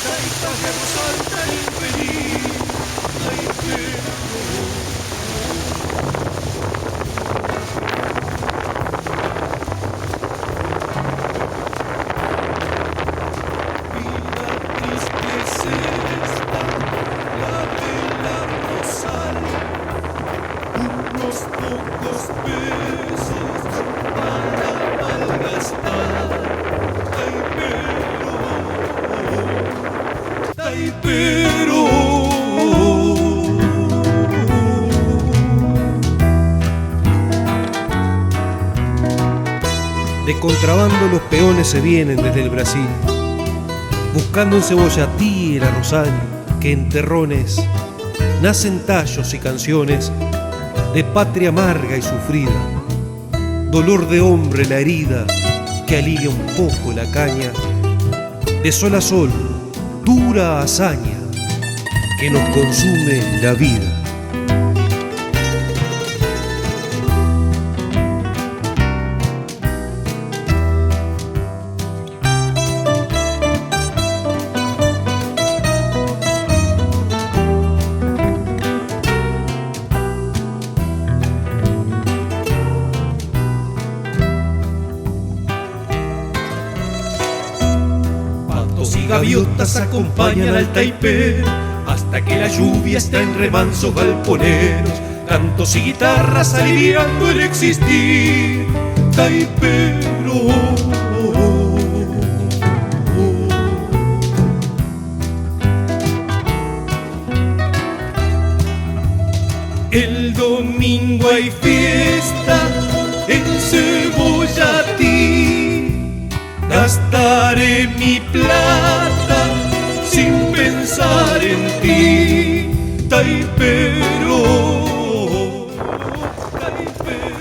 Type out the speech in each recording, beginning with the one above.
Taita de rosal tan infeliz, taipero. De contrabando los peones se vienen desde el Brasil, buscando en Cebollatí y el arrozal, que en terrones nacen tallos y canciones de patria amarga y sufrida, dolor de hombre la herida que alivia un poco la caña, de sol a sol, dura hazaña que nos consume la vida. Y gaviotas acompañan al taipero hasta que la lluvia está en remansos galponeros, cantos y guitarras aliviando el existir, taipero. El domingo hay fiesta en Cebollatí, gastaré mi plata sin pensar en ti, taipero, taipero,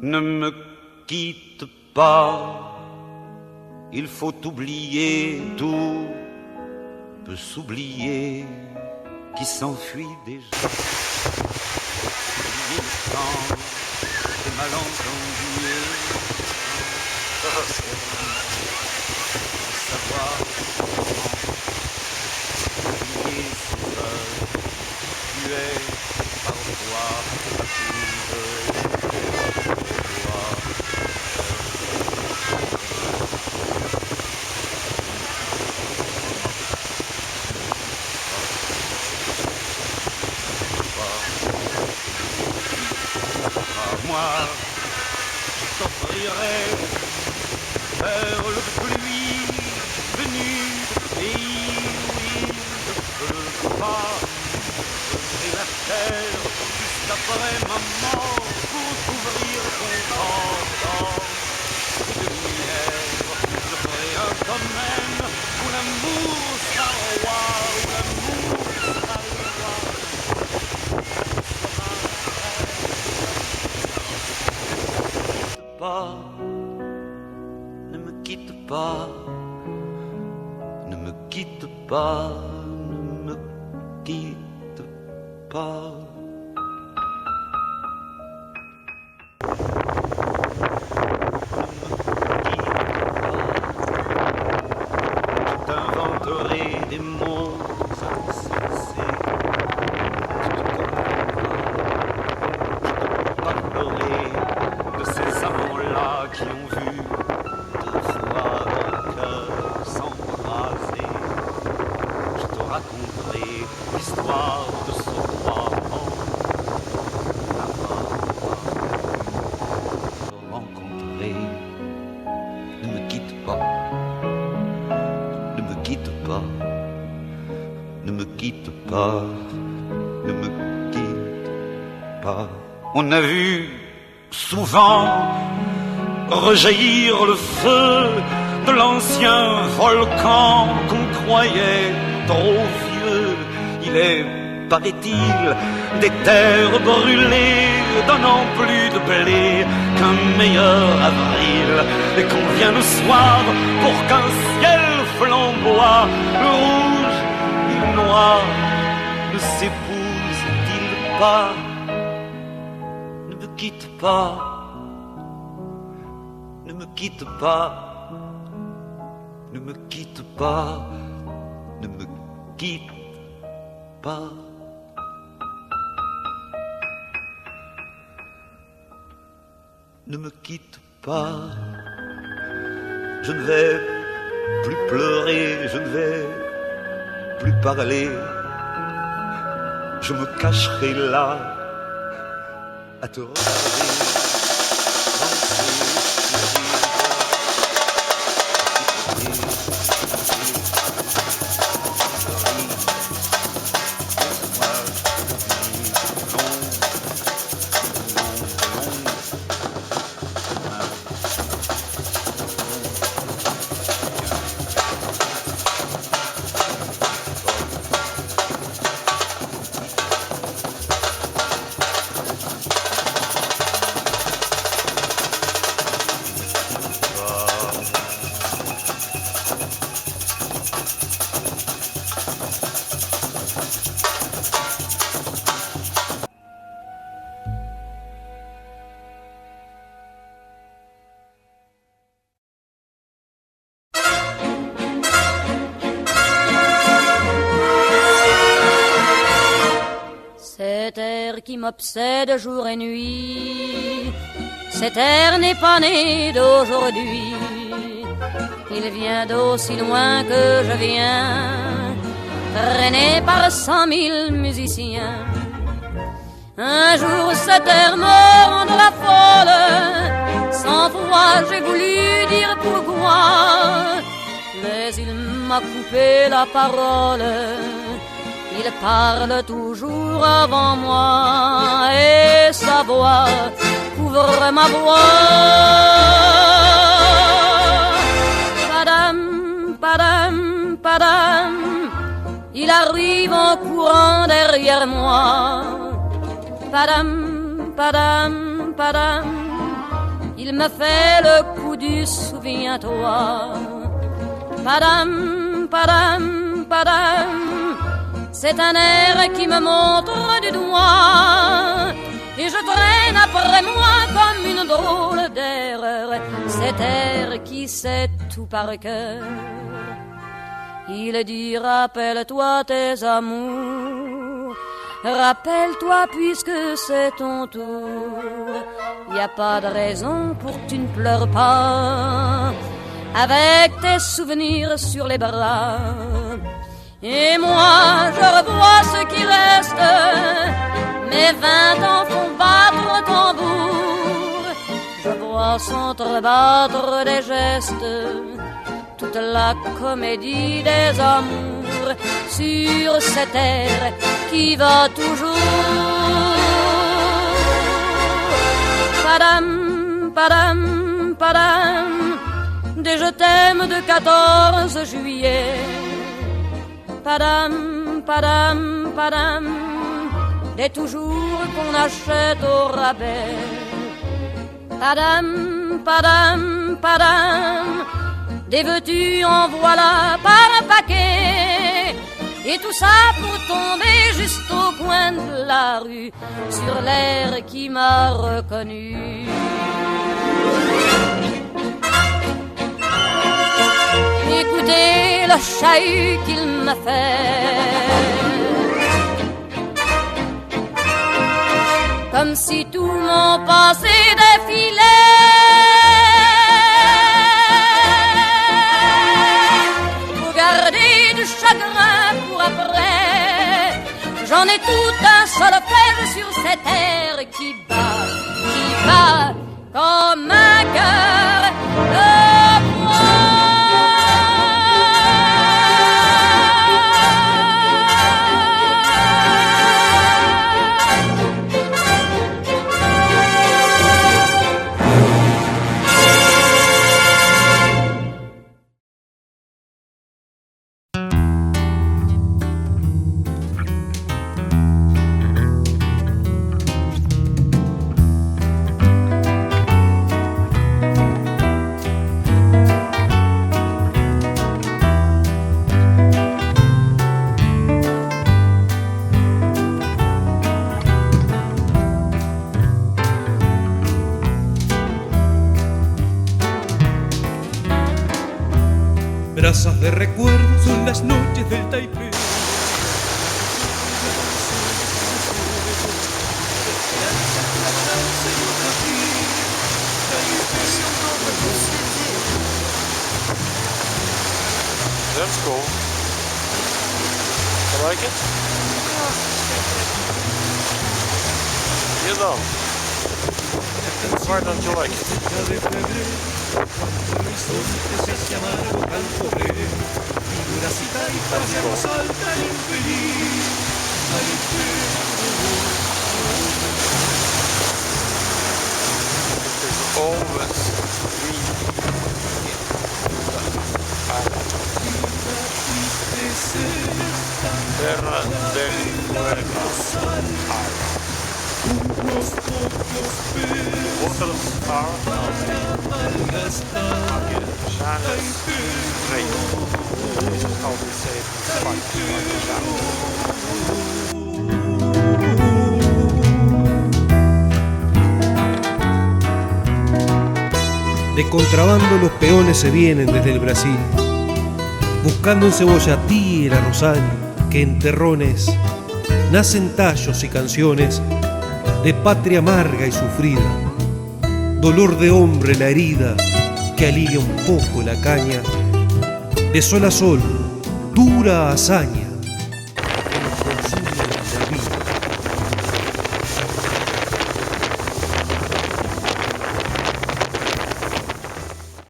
Ne me quitte pas, il faut oublier, tout peut s'oublier, qui s'enfuit déjà. Oublier le temps des malentendus, savoir comment oublier ces heures tuées parfois à coup de moi, je t'offrirai vers le pluie venu de pays où il ne pleut pas. Je ferai la terre juste après ma mort pour couvrir ton corps d'or et de lumière. Je ferai un domaine où l'amour sera roi, où l'amour sera roi. Pas, ne me quitte pas, ne me quitte pas, ne me quitte pas. Je t'inventerai des mots insensés, tu te comprendras, je te parlerai de ces amants-là qui ont vu deux fois mon cœur s'embraser. Je te raconterai l'histoire de ce roi mort là-bas. Je te rencontrerai. Ne me quitte pas, ne me quitte pas, ne me quitte pas, ne me quitte pas. On a vu souvent rejaillir le feu de l'ancien volcan qu'on croyait trop vieux. Il est, paraît-il, des terres brûlées, donnant plus de blé qu'un meilleur avril, et qu'on vient le soir pour qu'un ciel flamboie, le rouge et le noir ne s'épousent-ils pas? Ne me quitte pas, ne me quitte pas, ne me quitte pas, ne me quitte pas. Ne me quitte pas, je ne vais plus pleurer, je ne vais plus parler, je me cacherai là à te regarder. Cet air qui m'obsède jour et nuit, cet air n'est pas né d'aujourd'hui. Il vient d'aussi loin que je viens, traîné par 100 000 musiciens. Un jour cet air me rendra folle, 100 fois j'ai voulu dire pourquoi, mais il m'a coupé la parole. Il parle toujours avant moi et sa voix couvre ma voix. Padam, padam, padam, il arrive en courant derrière moi. Padam, padam, padam, il me fait le coup du souviens-toi. Padam, padam, padam, c'est un air qui me montre du doigt et je traîne après moi comme une drôle d'erreur cet air qui sait tout par cœur. Il dit rappelle-toi tes amours, rappelle-toi puisque c'est ton tour. Y a pas de raison pour que tu ne pleures pas avec tes souvenirs sur les bras. Et moi je revois ce qui reste, mes 20 ans font battre tambour. Je vois s'entrebattre des gestes, toute la comédie des amours sur cette terre qui va toujours. Padam, padam, padam, des je t'aime de 14 juillet. Padam, padam, padam, des toujours qu'on achète au rabais. Padam, padam, padam, des veux-tu en voilà par un paquet. Et tout ça pour tomber juste au coin de la rue, sur l'air qui m'a reconnu. Écoutez le chahut qu'il m'a fait, comme si tout mon passé défilait. Pour garder du chagrin pour après, j'en ai tout un solfège sur cette terre qui bat comme un cœur de bois. brasas de recuerdo son las noches del Taipei. That's cool. You like it? You don't. Why don't you like it? De febrero, cuando el horizonte se amargo al correr, figuracita y pájaro saltan infeliz al There's always green Terra del Fuego. Waters are Janus Rey. This is how we say it De contrabando los peones se vienen desde el Brasil, buscando en Cebollatí el arrozal, que en terrones nacen tallos y canciones de patria amarga y sufrida, dolor de hombre la herida que alivia un poco la caña, de sol a sol, dura hazaña,